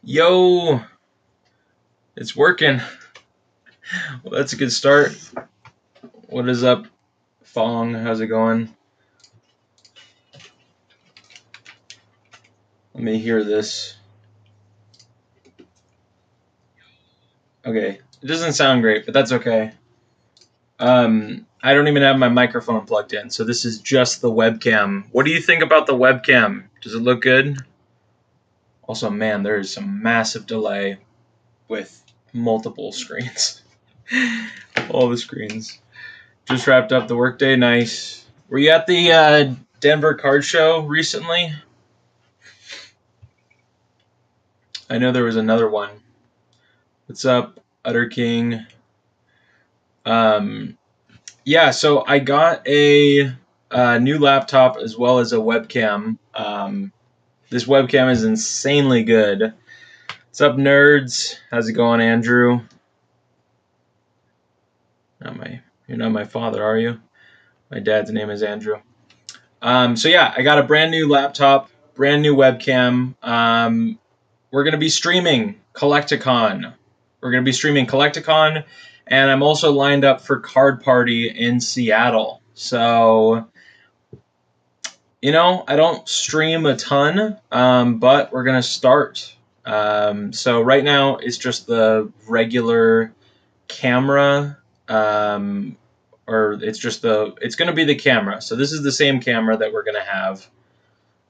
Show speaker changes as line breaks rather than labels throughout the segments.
Yo, it's working. Well, that's a good start. What is up, Fong? How's it going? Let me hear this. Okay, it doesn't sound great, but that's okay. I don't even have my microphone plugged in, so this is just the webcam. What do you think about the webcam? Does it look good? Also, man, there is some massive delay with multiple screens. All the screens. Just wrapped up the workday. Nice. Were you at the Denver Card Show recently? I know there was another one. What's up, Utter King? Yeah, so I got a new laptop as well as a webcam. This webcam is insanely good. What's up, nerds? How's it going, Andrew? You're not my father, are you? My dad's name is Andrew. So yeah, I got a brand new laptop, brand new webcam. We're gonna be streaming Collecticon. And I'm also lined up for Card Party in Seattle. So, I don't stream a ton, but we're gonna start. So right now it's just the regular camera, or it's gonna be the camera. So this is the same camera that we're gonna have.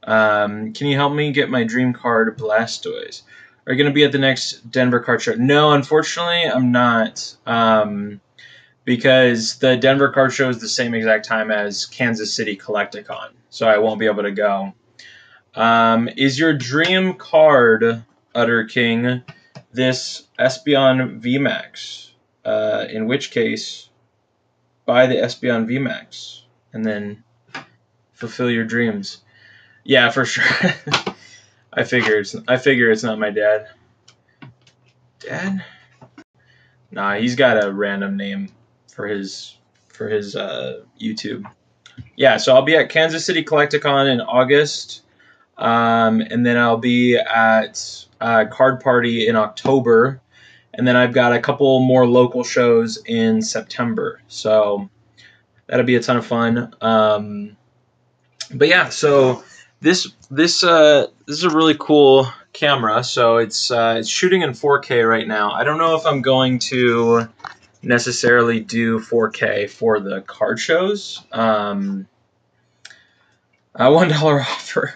Can you help me get my dream card, Blastoise? Are you going to be at the next Denver Card Show? No, unfortunately, I'm not. Because the Denver Card Show is the same exact time as Kansas City Collecticon, so I won't be able to go. Is your dream card, Utter King, this Espeon VMAX? In which case, buy the Espeon VMAX and then fulfill your dreams. Yeah, for sure. I figure it's not my dad. Dad? Nah, he's got a random name for his YouTube. Yeah, so I'll be at Kansas City Collecticon in August, and then I'll be at Card Party in October, and then I've got a couple more local shows in September. So that'll be a ton of fun. But yeah, so this is a really cool camera. So it's shooting in 4K right now. I don't know if I'm going to necessarily do 4K for the card shows. $1 offer.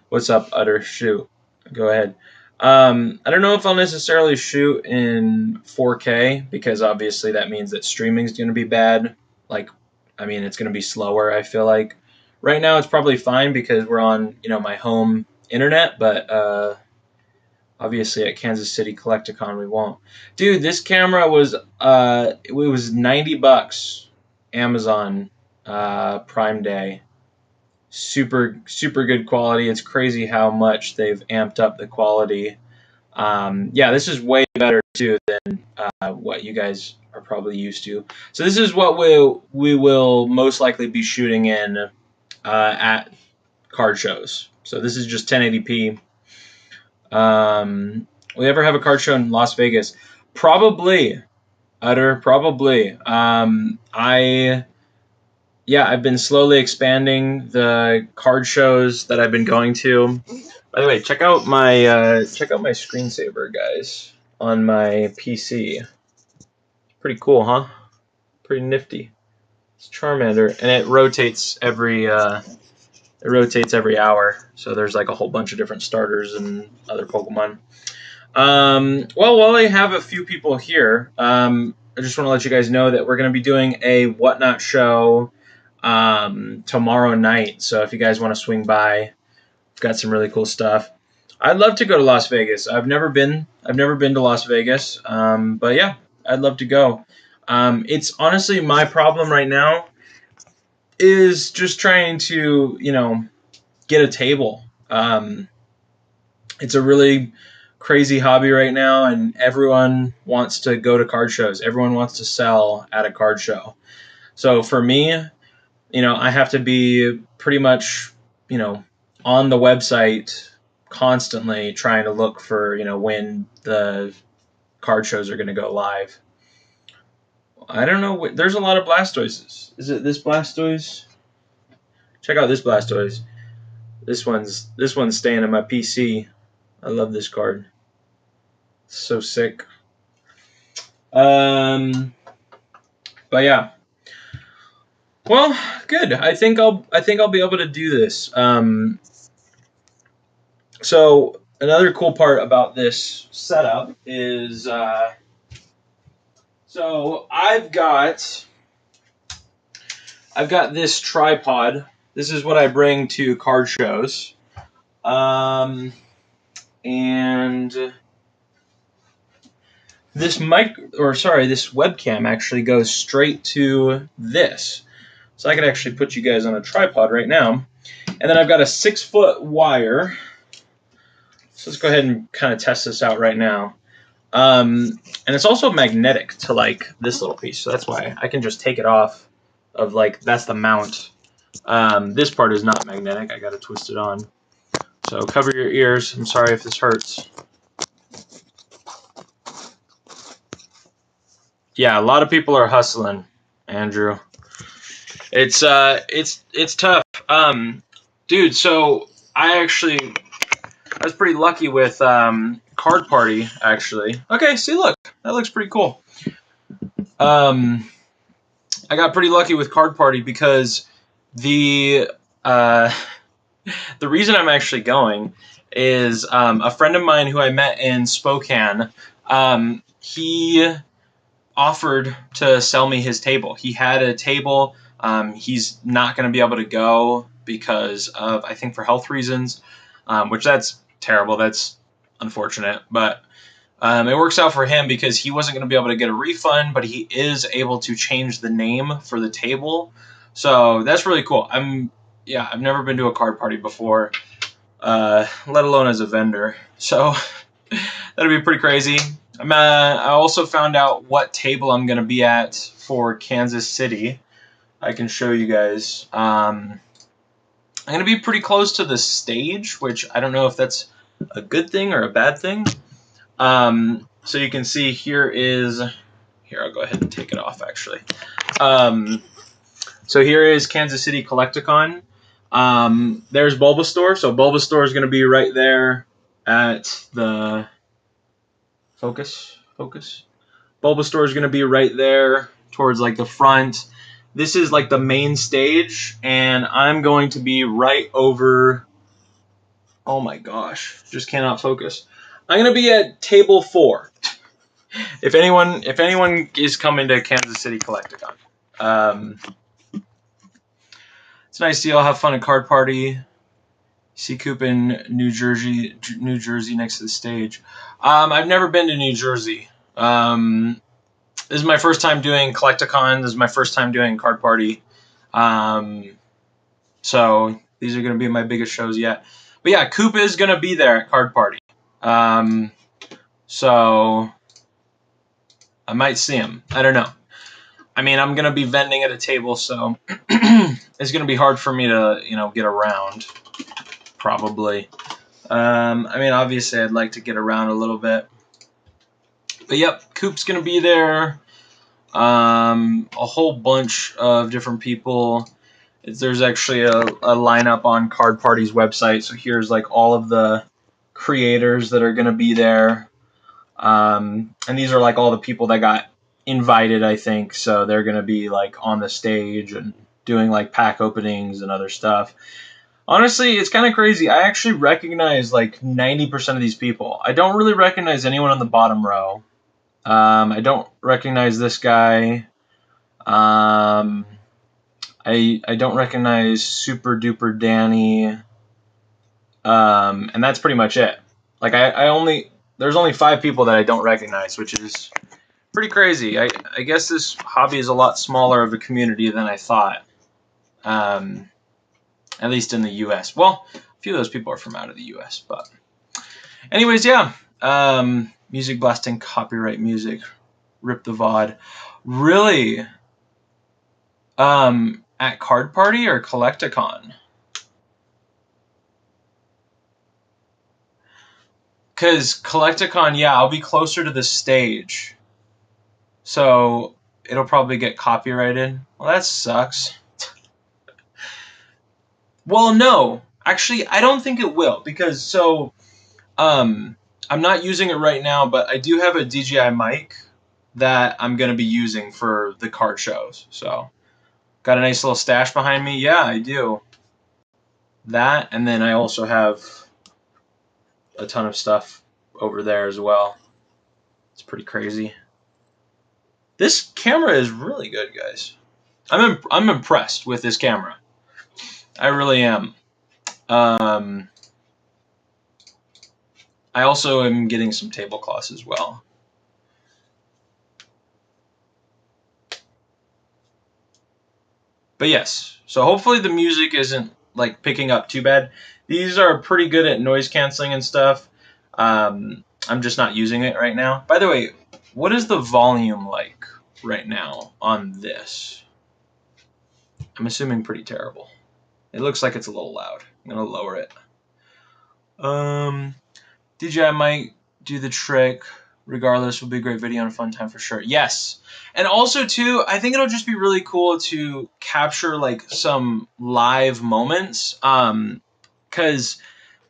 What's up, Utter? Shoot. Go ahead. I don't know if I'll necessarily shoot in 4K because obviously that means that streaming is going to be bad. It's going to be slower, I feel like. Right now it's probably fine because we're on, my home internet, but obviously at Kansas City Collecticon we won't. Dude, this camera was it was $90 Amazon Prime Day. Super good quality. It's crazy how much they've amped up the quality. Yeah, this is way better too than what you guys are probably used to. So this is what we will most likely be shooting in at card shows. So this is just 1080p. We ever have a card show in Las Vegas? Probably, Utter. Probably. I've been slowly expanding the card shows that I've been going to. By the way, check out my screensaver, guys, on my PC. Pretty cool, huh? Pretty nifty. It's Charmander, and it rotates every hour. So there's like a whole bunch of different starters and other Pokemon. Well, while I have a few people here, I just want to let you guys know that we're going to be doing a Whatnot show tomorrow night. So if you guys want to swing by, we've got some really cool stuff. I'd love to go to Las Vegas. I've never been to Las Vegas, but yeah, I'd love to go. It's honestly my problem right now is just trying to get a table. It's a really crazy hobby right now, and everyone wants to go to card shows. Everyone wants to sell at a card show. So for me, I have to be pretty much, on the website constantly trying to look for, when the card shows are going to go live. I don't know. There's a lot of Blastoises. Is it this Blastoise? Check out this Blastoise. This one's staying in my PC. I love this card. It's so sick. But yeah. Well, good. I think I'll be able to do this. So another cool part about this setup is so I've got this tripod. This is what I bring to card shows. And this this webcam actually goes straight to this. So I could actually put you guys on a tripod right now. And then I've got a 6-foot wire. So let's go ahead and kind of test this out right now. And it's also magnetic to like this little piece. So that's why I can just take it off of like, that's the mount. This part is not magnetic. I got to twist it on. So cover your ears. I'm sorry if this hurts. Yeah, a lot of people are hustling, Andrew. It's tough. Dude, so I was pretty lucky with Card Party, actually. Okay, see, look, that looks pretty cool. I got pretty lucky with Card Party because the reason I'm actually going is a friend of mine who I met in Spokane. He offered to sell me his table. He had a table. He's not going to be able to go because of, I think, for health reasons, which that's terrible. That's unfortunate. But it works out for him because he wasn't going to be able to get a refund, but he is able to change the name for the table. So that's really cool. I've never been to a card party before, let alone as a vendor. So that'd be pretty crazy. I also found out what table I'm going to be at for Kansas City. I can show you guys. I'm going to be pretty close to the stage, which I don't know if that's a good thing or a bad thing. So you can see here, I'll go ahead and take it off actually. So here is Kansas City Collecticon. There's Bulbasaur. So Bulbasaur is going to be right there at the focus. Bulbasaur is going to be right there towards like the front. This is like the main stage, and I'm going to be right over. Oh my gosh, just cannot focus. I'm going to be at table 4. If anyone is coming to Kansas City Collecticon, it's nice to all have fun at Card Party. See Coop in New Jersey next to the stage. I've never been to New Jersey. This is my first time doing Collecticon. This is my first time doing Card Party. So these are going to be my biggest shows yet. But yeah, Coop is going to be there at Card Party. So I might see him. I don't know. I mean, I'm going to be vending at a table, so it's going to be hard for me to, get around, probably. I mean, obviously, I'd like to get around a little bit. But yep, Coop's going to be there. A whole bunch of different people. There's actually a lineup on Card Party's website. So here's like all of the creators that are going to be there. And these are like all the people that got invited, I think. So they're going to be like on the stage and doing like pack openings and other stuff. Honestly, it's kind of crazy. I actually recognize like 90% of these people. I don't really recognize anyone on the bottom row. I don't recognize this guy. I don't recognize Super Duper Danny. And that's pretty much it. Like there's only 5 people that I don't recognize, which is pretty crazy. I guess this hobby is a lot smaller of a community than I thought. At least in the U.S. Well, a few of those people are from out of the U.S. But anyways, yeah. Music blasting, copyright music. Rip the VOD. Really? At Card Party or Collecticon? Because Collecticon, yeah, I'll be closer to the stage. So it'll probably get copyrighted. Well, that sucks. Well, no. Actually, I don't think it will. Because, so, I'm not using it right now, but I do have a DJI mic that I'm going to be using for the card shows. So, got a nice little stash behind me. Yeah, I do. That, and then I also have a ton of stuff over there as well. It's pretty crazy. This camera is really good, guys. I'm impressed with this camera. I really am. I also am getting some tablecloths as well. But yes, so hopefully the music isn't like picking up too bad. These are pretty good at noise canceling and stuff. I'm just not using it right now. By the way, what is the volume like right now on this? I'm assuming pretty terrible. It looks like it's a little loud. I'm gonna lower it. DJI might do the trick. Regardless, will be a great video and a fun time for sure. Yes. And also, too, I think it'll just be really cool to capture, like, some live moments. Because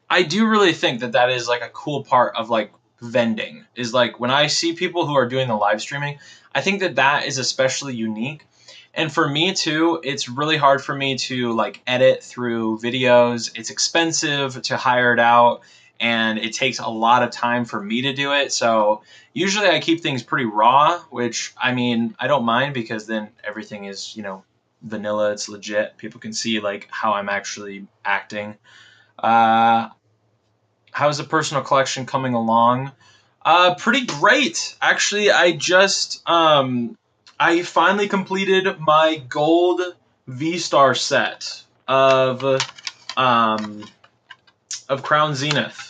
I do really think that that is, like, a cool part of, like, vending. Is, like, when I see people who are doing the live streaming, I think that that is especially unique. And for me, too, it's really hard for me to, like, edit through videos. It's expensive to hire it out, and it takes a lot of time for me to do it. So usually I keep things pretty raw, which, I mean, I don't mind because then everything is, you know, vanilla. It's legit. People can see, like, how I'm actually acting. How's the personal collection coming along? Pretty great. Actually, I finally completed my gold V-Star set of Crown Zenith.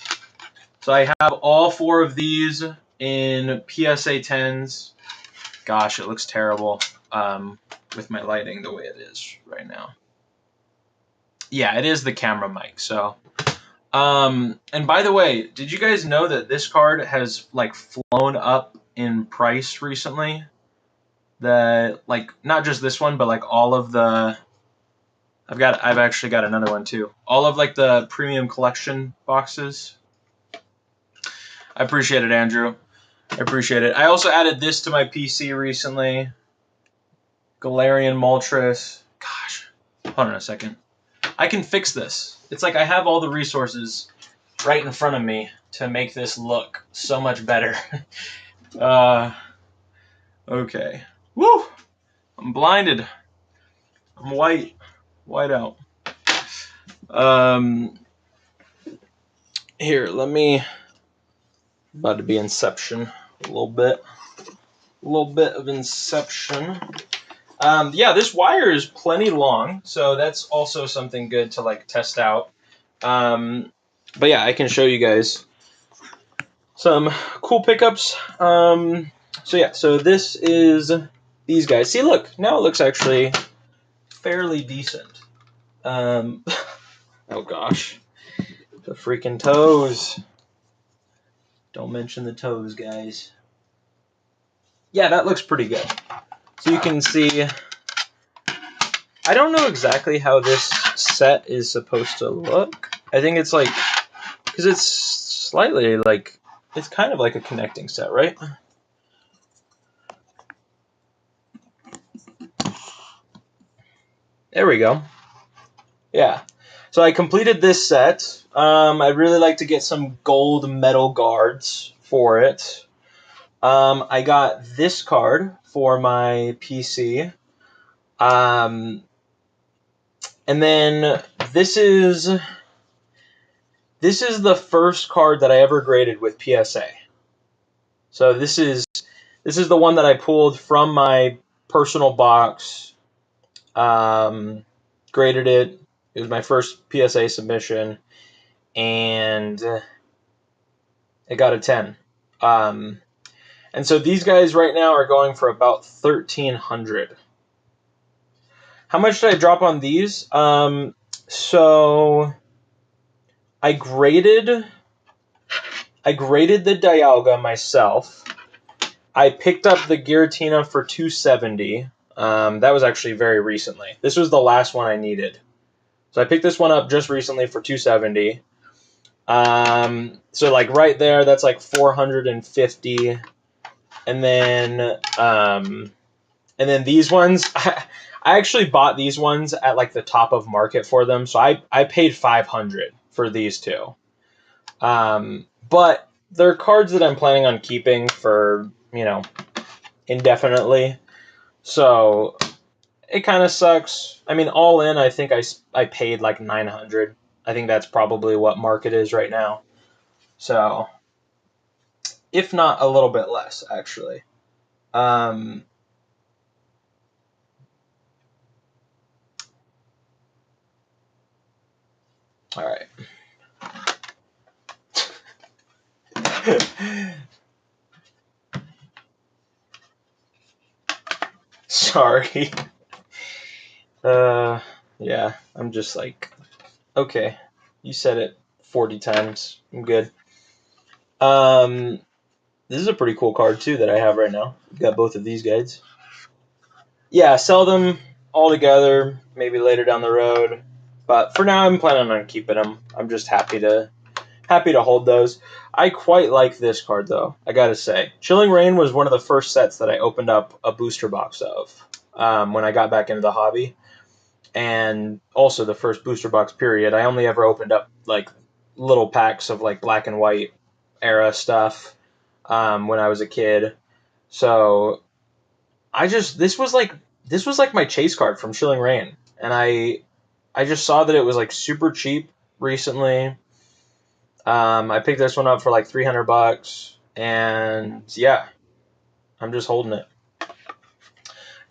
So I have all 4 of these in PSA 10s. Gosh, it looks terrible with my lighting the way it is right now. Yeah, it is the camera mic, so... and by the way, did you guys know that this card has, like, flown up in price recently? That, like, not just this one, but, like, all of the... I've actually got another one, too. All of, like, the premium collection boxes. I appreciate it, Andrew. I appreciate it. I also added this to my PC recently. Galarian Moltres. Gosh, hold on a second. I can fix this. It's like I have all the resources right in front of me to make this look so much better. Okay. Woo! I'm blinded. I'm white out. Here, let me... About to be Inception a little bit. A little bit of Inception. Yeah, this wire is plenty long, so that's also something good to, like, test out. But yeah, I can show you guys some cool pickups. So yeah, so this is these guys. See, look, now it looks actually fairly decent. Oh gosh, the freaking toes. Don't mention the toes, guys. Yeah, that looks pretty good. So you can see, I don't know exactly how this set is supposed to look. I think it's like, because it's slightly like, it's kind of like a connecting set, right? There we go. Yeah. So I completed this set. I'd really like to get some gold metal guards for it. I got this card for my PC. And then this is the first card that I ever graded with PSA. So this is the one that I pulled from my personal box. Graded it. It was my first PSA submission, and it got a 10. And so these guys right now are going for about $1,300. How much did I drop on these? So I graded I graded the Dialga myself. I picked up the Giratina for $270. That was actually very recently. This was the last one I needed. So I picked this one up just recently for $270. So like right there, that's like $450. And then these ones, I actually bought these ones at like the top of market for them. So I paid $500 for these two. But they're cards that I'm planning on keeping for, indefinitely. So it kind of sucks. I mean, all in, I think I paid like $900. I think that's probably what market is right now. So, if not a little bit less, actually. All right. Sorry. Yeah, I'm just like, okay, you said it 40 times. I'm good. This is a pretty cool card too that I have right now. Got both of these guys. Yeah, sell them all together, maybe later down the road. But for now, I'm planning on keeping them. I'm just happy to hold those. I quite like this card though. I gotta say, Chilling Reign was one of the first sets that I opened up a booster box of when I got back into the hobby, and also the first booster box period. I only ever opened up like little packs of like black and white era stuff when I was a kid. So this was like my chase card from Chilling Reign, and I just saw that it was like super cheap recently. I picked this one up for like $300, and yeah, I'm just holding it.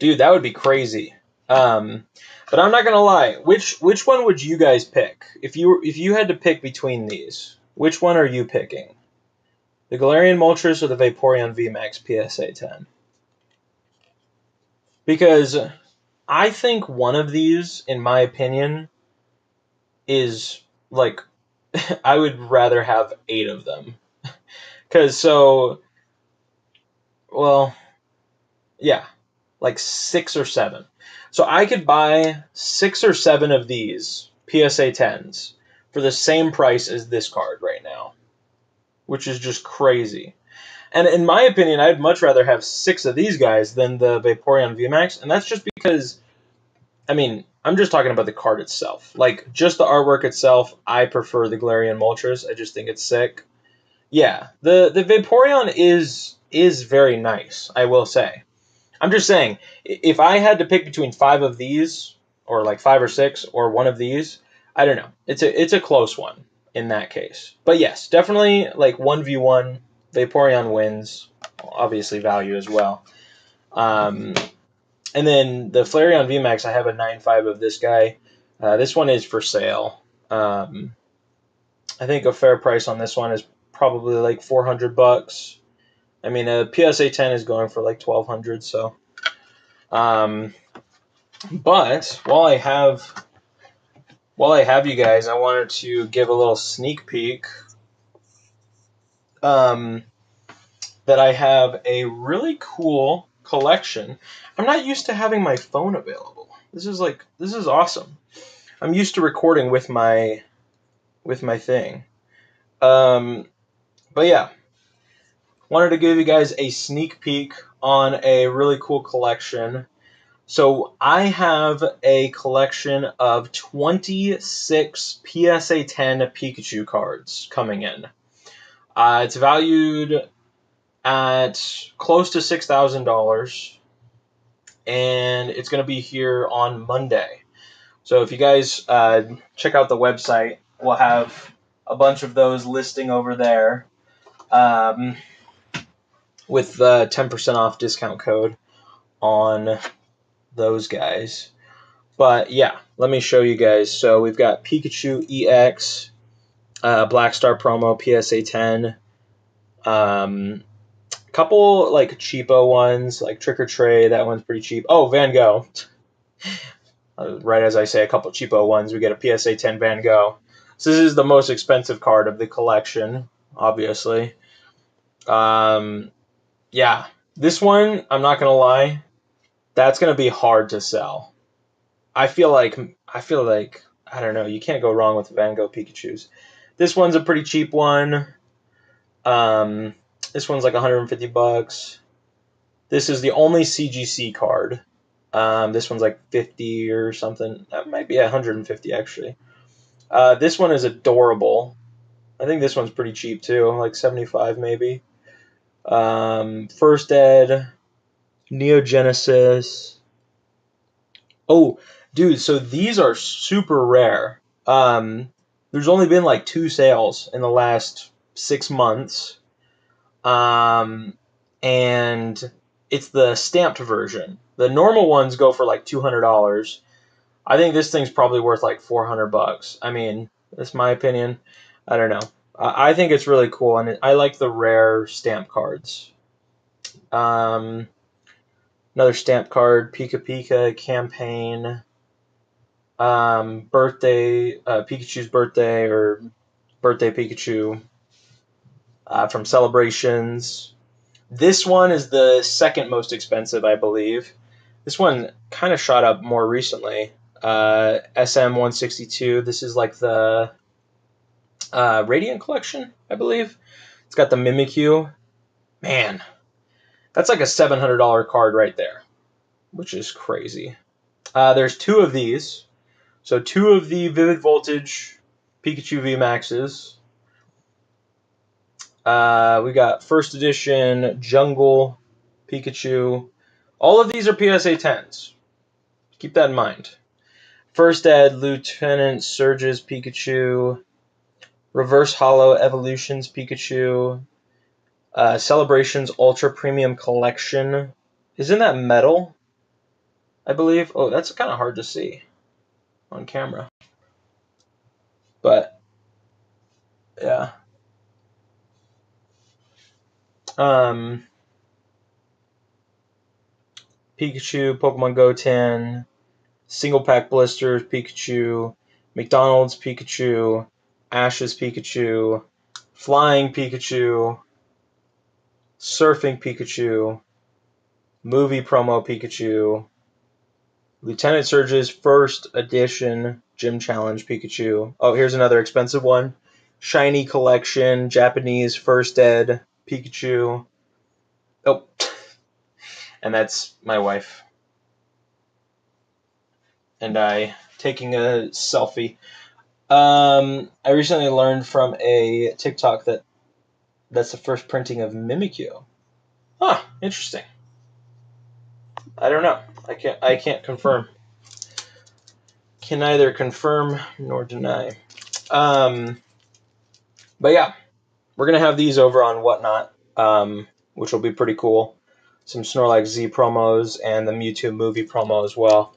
Dude, that would be crazy. But I'm not gonna lie. Which one would you guys pick if you had to pick between these? Which one are you picking? The Galarian Moltres or the Vaporeon VMAX PSA 10? Because I think one of these, in my opinion, is like I would rather have 8 of them. Well, yeah, like 6 or 7. So I could buy 6 or 7 of these PSA 10s for the same price as this card right now, which is just crazy. And in my opinion, I'd much rather have 6 of these guys than the Vaporeon VMAX, and that's just because, I mean, I'm just talking about the card itself. Like, just the artwork itself, I prefer the Galarian Moltres. I just think it's sick. Yeah, the Vaporeon is very nice, I will say. I'm just saying, if I had to pick between 5 of these, or like 5 or 6, or one of these, I don't know. It's a close one in that case. But yes, definitely like 1v1, Vaporeon wins. Obviously value as well. And then the Flareon VMAX, I have a 9.5 of this guy. This one is for sale. I think a fair price on this one is probably like $400. I mean, a PSA 10 is going for like $1,200, so. But while I have you guys, I wanted to give a little sneak peek. That I have a really cool collection. I'm not used to having my phone available. This is awesome. I'm used to recording with my thing. But yeah, wanted to give you guys a sneak peek on a really cool collection. So I have a collection of 26 PSA 10 Pikachu cards coming in. It's valued at close to $6,000, and it's going to be here on Monday. So if you guys check out the website, we'll have a bunch of those listing over there with the 10% off discount code on those guys. But yeah, let me show you guys. So we've got Pikachu EX, Black Star promo, PSA 10. Couple like cheapo ones, like Trick or Tray. That one's pretty cheap. Oh, Van Gogh. Right as I say, a couple cheapo ones, we get a PSA 10 Van Gogh. So this is the most expensive card of the collection. obviously. Yeah, this one, I'm not gonna lie, that's gonna be hard to sell. I feel like I don't know. You can't go wrong with Van Gogh Pikachu's. This one's a pretty cheap one. Um, this one's like 150 bucks. This is the only CGC card. This one's like 50 or something. That might be 150 actually. This one is adorable. I think this one's pretty cheap too, like 75 maybe. First Ed, Neogenesis. Oh, dude, so these are super rare. There's only been like 2 sales in the last 6 months. Um, and it's the stamped version. The normal ones go for like $200. I think this thing's probably worth like 400 bucks. I mean, that's my opinion. I don't know. I think it's really cool, and I like the rare stamp cards. Um, Another stamp card, Pika Pika campaign, birthday, Pikachu's birthday or birthday Pikachu from Celebrations. This one is the second most expensive, I believe. This one kind of shot up more recently. SM 162. This is like the Radiant Collection, I believe. It's got the Mimikyu. Man, that's like a $700 card right there, which is crazy. There's 2 of these. So 2 of the Vivid Voltage Pikachu VMAXs. We got first edition Jungle Pikachu. All of these are PSA 10s. Keep that in mind. First Ed Lieutenant Surge's Pikachu. Reverse Hollow Evolutions Pikachu. Celebrations Ultra Premium Collection. Isn't that metal? I believe. Oh, that's kind of hard to see on camera. But, yeah. Pikachu, Pokemon Go 10, Single Pack Blisters Pikachu, McDonald's Pikachu, Ash's Pikachu, Flying Pikachu, Surfing Pikachu, Movie Promo Pikachu, Lieutenant Surge's first edition Gym Challenge Pikachu. Oh, here's another expensive one. Shiny Collection, Japanese First Ed Pikachu. Oh, and that's my wife and I taking a selfie. I recently learned from a TikTok that's the first printing of Mimikyu. Huh, interesting. I don't know. I can't confirm. Can neither confirm nor deny. But yeah, we're gonna have these over on Whatnot, which will be pretty cool. Some Snorlax Z promos and the Mewtwo movie promo as well.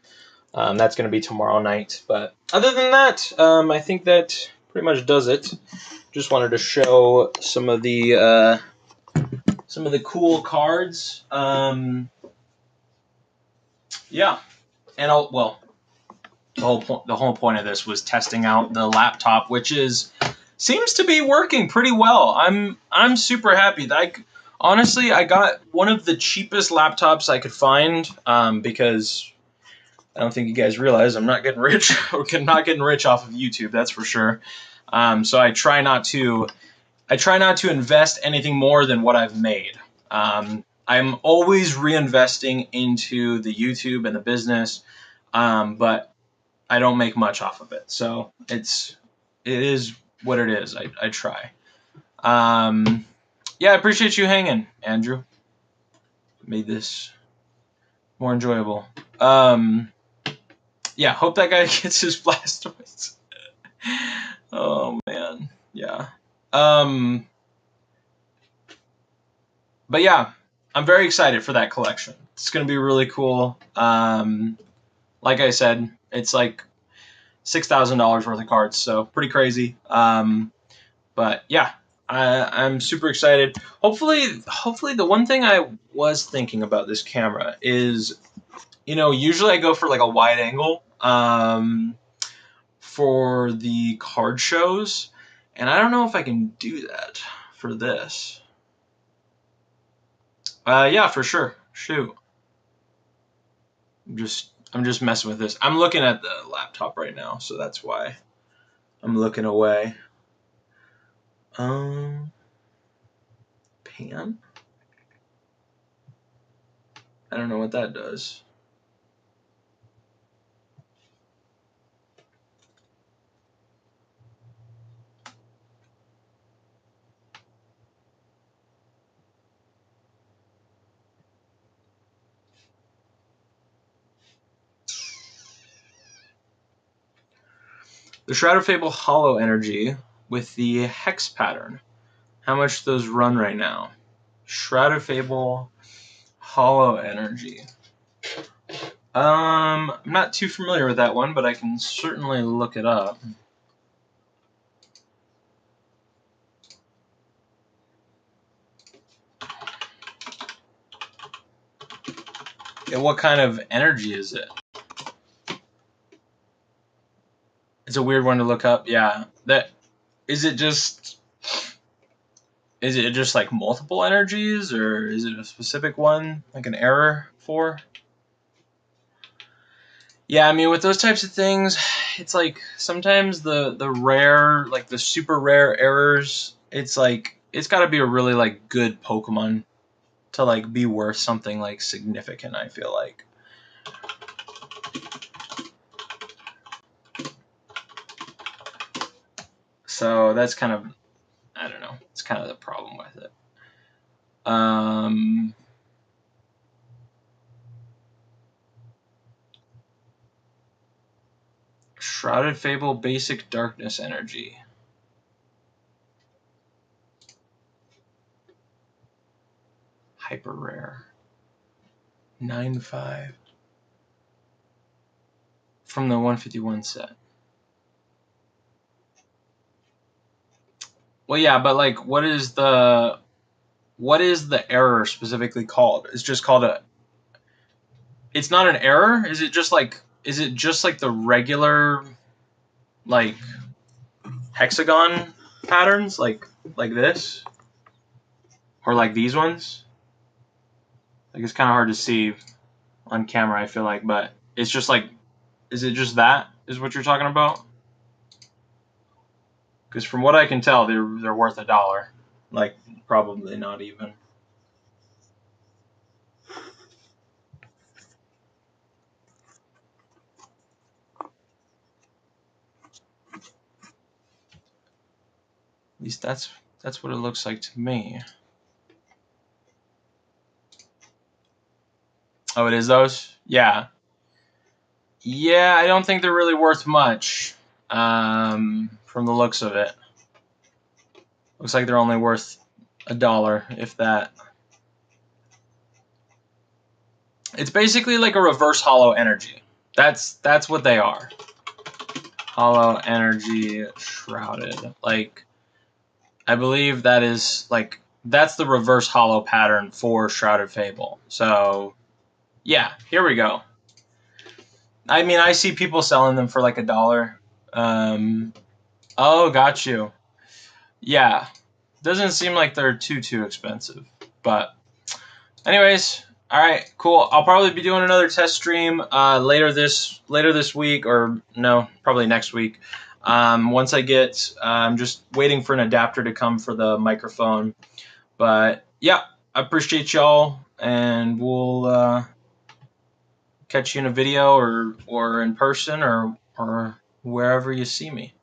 That's going to be tomorrow night. But other than that, I think that pretty much does it. Just wanted to show some of the cool cards. Yeah, and the whole point of this was testing out the laptop, which seems to be working pretty well. I'm super happy. Honestly, I got one of the cheapest laptops I could find because I don't think you guys realize I'm not getting rich or not getting rich off of YouTube. That's for sure. So I try not to invest anything more than what I've made. I'm always reinvesting into the YouTube and the business, but I don't make much off of it. So it is what it is. I try. Yeah, I appreciate you hanging, Andrew. Made this more enjoyable. Yeah, hope that guy gets his Blastoise. Oh man, yeah. But yeah, I'm very excited for that collection. It's gonna be really cool. Like I said, it's like $6,000 worth of cards, so pretty crazy. But yeah, I'm super excited. Hopefully, the one thing I was thinking about this camera is, usually I go for like a wide angle for the card shows, and I don't know if I can do that for this. Yeah, for sure. Shoot. I'm just messing with this. I'm looking at the laptop right now, so that's why I'm looking away. Pan? I don't know what that does. The Shroud of Fable Hollow Energy with the Hex pattern. How much do those run right now? Shroud of Fable Hollow Energy. I'm not too familiar with that one, but I can certainly look it up. And what kind of energy is it? It's a weird one to look up. Yeah. Is it just like multiple energies, or is it a specific one, like an error for? Yeah, I mean, with those types of things, it's like sometimes the rare, like the super rare errors, it's like it's got to be a really like good Pokemon to like be worth something like significant, I feel like. So that's kind of, I don't know, it's kind of the problem with it. Shrouded Fable Basic Darkness Energy. Hyper rare. 9-5. From the 151 set. Well, yeah, but like, what is the error specifically called? It's just called a. It's not an error. Is it just like the regular, like, hexagon patterns, like this, or like these ones? Like, it's kind of hard to see on camera, I feel like, but it's just like, is it just that is what you're talking about? Because from what I can tell, they're worth $1. Like, probably not even. At least that's what it looks like to me. Oh, it is those? Yeah. Yeah, I don't think they're really worth much, from the looks of it. Looks like they're only worth $1, if that. It's basically like a reverse hollow energy. That's what they are. Hollow energy shrouded. Like, I believe that is like, that's the reverse hollow pattern for Shrouded Fable. So, yeah, here we go. I mean, I see people selling them for like $1. Oh, got you. Yeah, doesn't seem like they're too expensive. But, anyways, all right, cool. I'll probably be doing another test stream later this week, or no, probably next week. Once I get, I'm just waiting for an adapter to come for the microphone. But yeah, I appreciate y'all, and we'll catch you in a video or in person or wherever you see me.